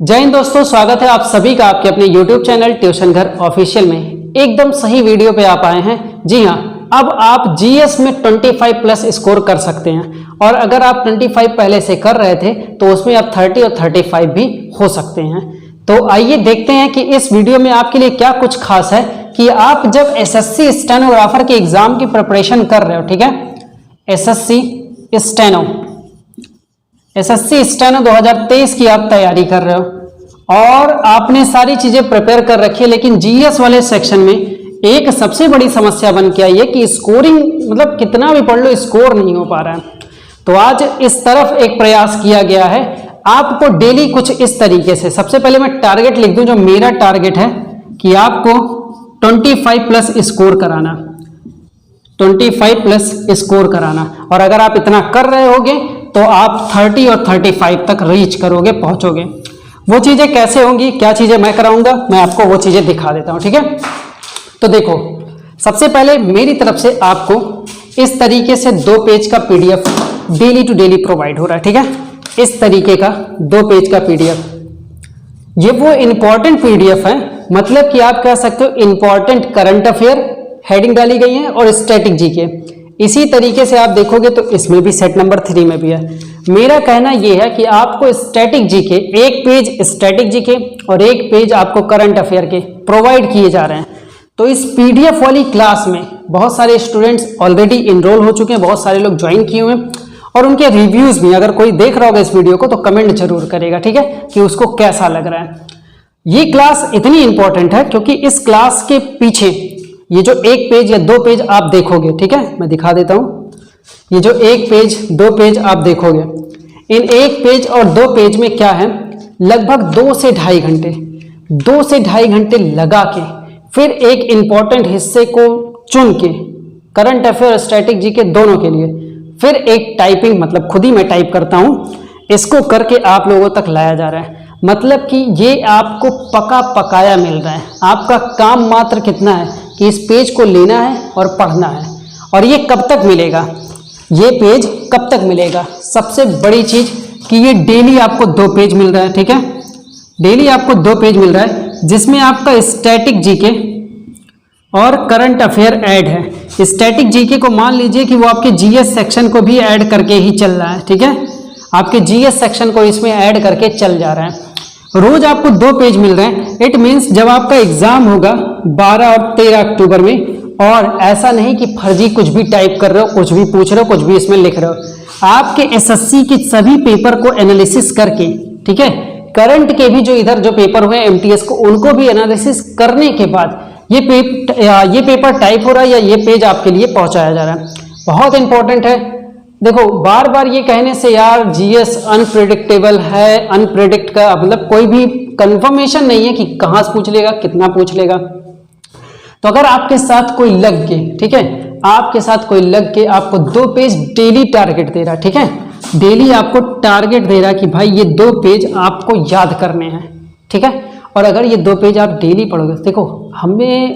जय हिंद दोस्तों, स्वागत है आप सभी का आपके अपने YouTube चैनल ट्यूशन घर ऑफिशियल में। एकदम सही वीडियो पे आप आए हैं। जी हाँ, अब आप जीएस में 25 प्लस स्कोर कर सकते हैं और अगर आप 25 पहले से कर रहे थे तो उसमें आप 30 और 35 भी हो सकते हैं। तो आइए देखते हैं कि इस वीडियो में आपके लिए क्या कुछ खास है कि आप जब एसएससी स्टेनोग्राफर के एग्जाम की प्रिपरेशन कर रहे हो, ठीक है, एसएससी स्टेनो 2023 की आप तैयारी कर रहे हो और आपने सारी चीजें प्रिपेयर कर रखी है, लेकिन जीएस वाले सेक्शन में एक सबसे बड़ी समस्या बन के आई है कि स्कोरिंग, मतलब कितना भी पढ़ लो स्कोर नहीं हो पा रहा है। तो आज इस तरफ एक प्रयास किया गया है आपको डेली कुछ इस तरीके से। सबसे पहले मैं टारगेट लिख दूं, जो मेरा टारगेट है कि आपको 25 प्लस स्कोर कराना, 25 प्लस स्कोर कराना। और अगर आप इतना कर रहे होगे तो आप 30 और 35 तक रीच करोगे, पहुंचोगे। वो चीजें कैसे होंगी, क्या चीजें मैं कराऊंगा, मैं आपको वो चीजें दिखा देता हूं, ठीक है। तो देखो, सबसे पहले मेरी तरफ से आपको इस तरीके से 2 पेज का PDF daily to daily provide हो रहा है, ठीक है। इस तरीके का 2 पेज का पीडीएफ, ये वो इंपॉर्टेंट पीडीएफ है, मतलब कि आप कह सकते हो इंपॉर्टेंट करंट अफेयर हेडिंग डाली गई है और स्टैटिक जीके। इसी तरीके से आप देखोगे तो इसमें भी सेट नंबर 3 में भी है। मेरा कहना यह है कि आपको स्टैटिक जीके, एक पेज स्टैटिक जीके और एक पेज आपको करंट अफेयर के प्रोवाइड किए जा रहे हैं। तो इस पीडीएफ वाली क्लास में बहुत सारे स्टूडेंट्स ऑलरेडी इनरोल हो चुके हैं, बहुत सारे लोग ज्वाइन किए हुए हैं और उनके रिव्यूज भी, अगर कोई देख रहा होगा इस वीडियो को तो कमेंट जरूर करेगा, ठीक है, कि उसको कैसा लग रहा है। ये क्लास इतनी इंपॉर्टेंट है क्योंकि इस क्लास के पीछे ये जो एक पेज या 2 पेज आप देखोगे, ठीक है, मैं दिखा देता हूं। ये जो एक पेज 2 पेज आप देखोगे, इन एक पेज और 2 पेज में क्या है, लगभग 2 से ढाई घंटे लगा के फिर एक इंपॉर्टेंट हिस्से को चुन के करंट अफेयर और स्टैटिक जीके दोनों के लिए फिर एक टाइपिंग, मतलब खुद ही मैं टाइप करता हूं, इसको करके आप लोगों तक लाया जा रहा है। मतलब कि ये आपको पका पकाया मिल रहा है। आपका काम मात्र कितना है कि इस पेज को लेना है और पढ़ना है। और ये कब तक मिलेगा, ये पेज कब तक मिलेगा, सबसे बड़ी चीज कि ये डेली आपको 2 पेज मिल रहा है, ठीक है, डेली आपको 2 पेज मिल रहा है जिसमें आपका स्टैटिक जीके और करंट अफेयर ऐड है। स्टैटिक जीके को मान लीजिए कि वो आपके जीएस सेक्शन को भी ऐड करके ही चल रहा है, ठीक है, आपके जीएस सेक्शन को इसमें ऐड करके चल जा रहा है। रोज आपको 2 पेज मिल रहे हैं। इट मीन्स जब आपका एग्जाम होगा 12 और 13 अक्टूबर में, और ऐसा नहीं कि फर्जी कुछ भी टाइप कर रहे हो, कुछ भी पूछ रहे हो, कुछ भी इसमें लिख रहे हो, आपके एसएससी के सभी पेपर को एनालिसिस करके, ठीक है, करंट के भी जो इधर जो पेपर हुए एमटीएस को, उनको भी एनालिसिस करने के बाद ये पेपर टाइप हो रहा है या ये पेज आपके लिए पहुंचाया जा रहा है। बहुत इंपॉर्टेंट है। देखो, बार बार ये कहने से यार जीएस अनप्रेडिक्टेबल है, अनप्रेडिक्ट का मतलब कोई भी कंफर्मेशन नहीं है कि कहां से पूछ लेगा, कितना पूछ लेगा। तो अगर आपके साथ कोई लग के, ठीक है, आपके साथ कोई लग के आपको 2 पेज डेली टारगेट दे रहा है, ठीक है, डेली आपको टारगेट दे रहा है कि भाई ये 2 पेज आपको याद करने हैं, ठीक है। और अगर ये 2 पेज आप डेली पढ़ोगे, देखो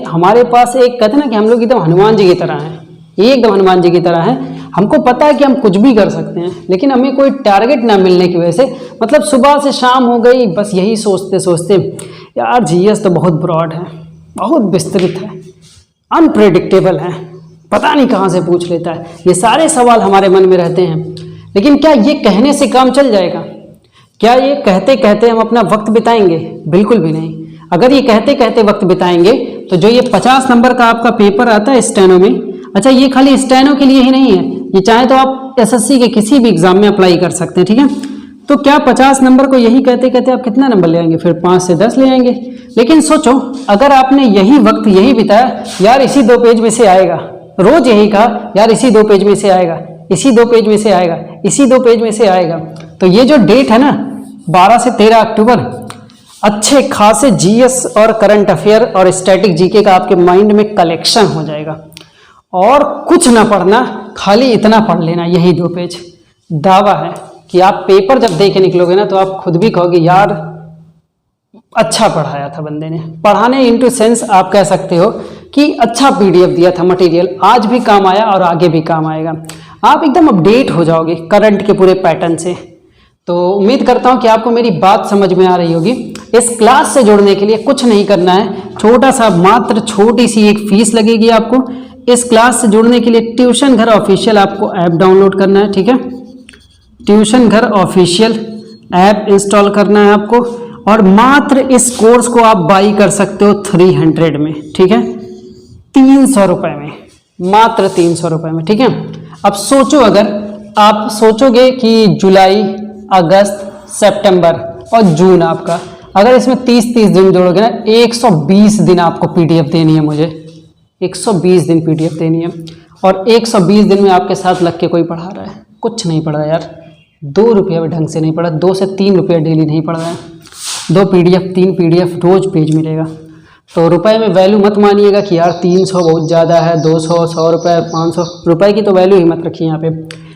हमारे पास एक कहते हैं ना कि हम लोग एकदम हनुमान जी की तरह हैं, एकदम हनुमान जी की तरह है। हमको पता है कि हम कुछ भी कर सकते हैं, लेकिन हमें कोई टारगेट ना मिलने की वजह से, मतलब सुबह से शाम हो गई बस यही सोचते सोचते यार जीएस तो बहुत ब्रॉड है, बहुत विस्तृत है, अनप्रेडिक्टेबल है, पता नहीं कहाँ से पूछ लेता है, ये सारे सवाल हमारे मन में रहते हैं। लेकिन क्या ये कहने से काम चल जाएगा? क्या ये कहते कहते हम अपना वक्त बिताएंगे? बिल्कुल भी नहीं। अगर ये कहते कहते वक्त बिताएंगे तो जो ये 50 नंबर का आपका पेपर आता है स्टेनो में, अच्छा ये खाली स्टेनो के लिए ही नहीं है, ये चाहे तो आप एसएससी के किसी भी एग्जाम में अप्लाई कर सकते हैं, ठीक है। तो क्या 50 नंबर को यही कहते कहते आप कितना नंबर ले आएंगे? फिर 5 से 10 ले आएंगे। लेकिन सोचो, अगर आपने यही वक्त यही बिताया, यार इसी 2 पेज में से आएगा, रोज यही कहा यार इसी 2 पेज में से आएगा, इसी 2 पेज में से आएगा, इसी 2 पेज में से आएगा, तो ये जो डेट है ना 12 से 13 अक्टूबर, अच्छे खासे जीएस और करंट अफेयर और स्टैटिक जीके का आपके माइंड में कलेक्शन हो जाएगा। और कुछ ना पढ़ना, खाली इतना पढ़ लेना, यही 2 पेज। दावा है कि आप पेपर जब दे के निकलोगे ना तो आप खुद भी कहोगे यार अच्छा पढ़ाया था बंदे ने। पढ़ाने इनटू सेंस आप कह सकते हो कि अच्छा पीडीएफ दिया था, मटेरियल आज भी काम आया और आगे भी काम आएगा। आप एकदम अपडेट हो जाओगे करंट के पूरे पैटर्न से। तो उम्मीद करता हूं कि आपको मेरी बात समझ में आ रही होगी। इस क्लास से जुड़ने के लिए कुछ नहीं करना है, छोटा सा मात्र छोटी सी एक फीस लगेगी आपको। इस क्लास से जुड़ने के लिए ट्यूशन घर ऑफिशियल आपको ऐप डाउनलोड करना है, ठीक है। ट्यूशन घर ऑफिशियल ऐप इंस्टॉल करना है आपको, और मात्र इस कोर्स को आप बाई कर सकते हो 300 में, ठीक है, 300 रुपये में, मात्र 300 रुपये में, ठीक है। अब सोचो, अगर आप सोचोगे कि जुलाई, अगस्त, सितंबर और जून आपका, अगर इसमें 30-30 दिन जोड़ोगे ना, 120 दिन आपको पीडीएफ देनी है मुझे, 120 दिन पीडीएफ देनी है। और 120 दिन में आपके साथ लग के कोई पढ़ा रहा है? कुछ नहीं पढ़ रहा यार, 2 रुपये भी ढंग से नहीं पढ़ा, 2 से 3 रुपये डेली नहीं पढ़ रहा है। 2 पीडीएफ 3 पीडीएफ रोज पेज मिलेगा। तो रुपए में वैल्यू मत मानिएगा कि यार 300 बहुत ज़्यादा है, 200, 100 रुपये, 500 रुपये की तो वैल्यू ही मत रखिए यहाँ पे।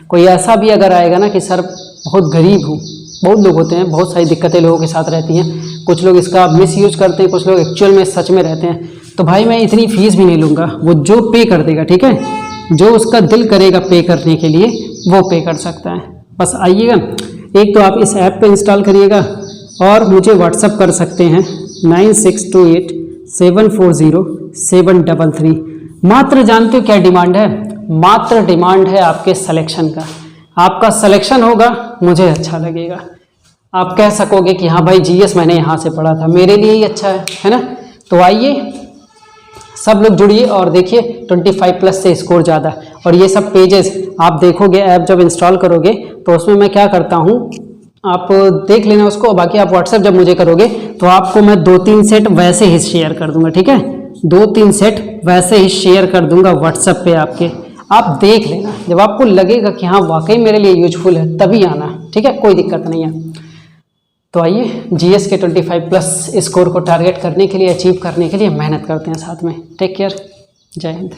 कोई ऐसा भी अगर आएगा ना कि सर बहुत गरीब हूँ, बहुत लोग होते हैं, बहुत सारी दिक्कतें लोगों के साथ रहती हैं, कुछ लोग इसका मिसयूज करते हैं, कुछ लोग एक्चुअल में सच में रहते हैं, तो भाई मैं इतनी फीस भी नहीं लूँगा, वो जो पे कर देगा, ठीक है, जो उसका दिल करेगा पे करने के लिए वो पे कर सकता है। बस आइएगा, एक तो आप इस ऐप पे इंस्टॉल करिएगा और मुझे व्हाट्सअप कर सकते हैं 9628740733। मात्र जानते हो क्या डिमांड है? मात्र डिमांड है आपके सिलेक्शन का। आपका सिलेक्शन होगा, मुझे अच्छा लगेगा, आप कह सकोगे कि हाँ भाई जीएस मैंने यहाँ से पढ़ा था, मेरे लिए ही अच्छा है ना। तो आइए सब लोग जुड़िए और देखिए 25+ से स्कोर ज़्यादा। और ये सब पेजेस आप देखोगे, ऐप जब इंस्टॉल करोगे तो उसमें मैं क्या करता हूँ, आप देख लेना उसको। बाकी आप व्हाट्सएप जब मुझे करोगे तो आपको मैं 2-3 सेट वैसे ही शेयर कर दूंगा, ठीक है, 2-3 सेट वैसे ही शेयर कर दूंगा व्हाट्सएप पे आपके। आप देख लेना, जब आपको लगेगा कि हाँ वाकई मेरे लिए यूजफुल है तभी आना, ठीक है, कोई दिक्कत नहीं है। तो आइए जीएस के 25+ स्कोर को टारगेट करने के लिए, अचीव करने के लिए मेहनत करते हैं साथ में। टेक केयर, जय हिंद।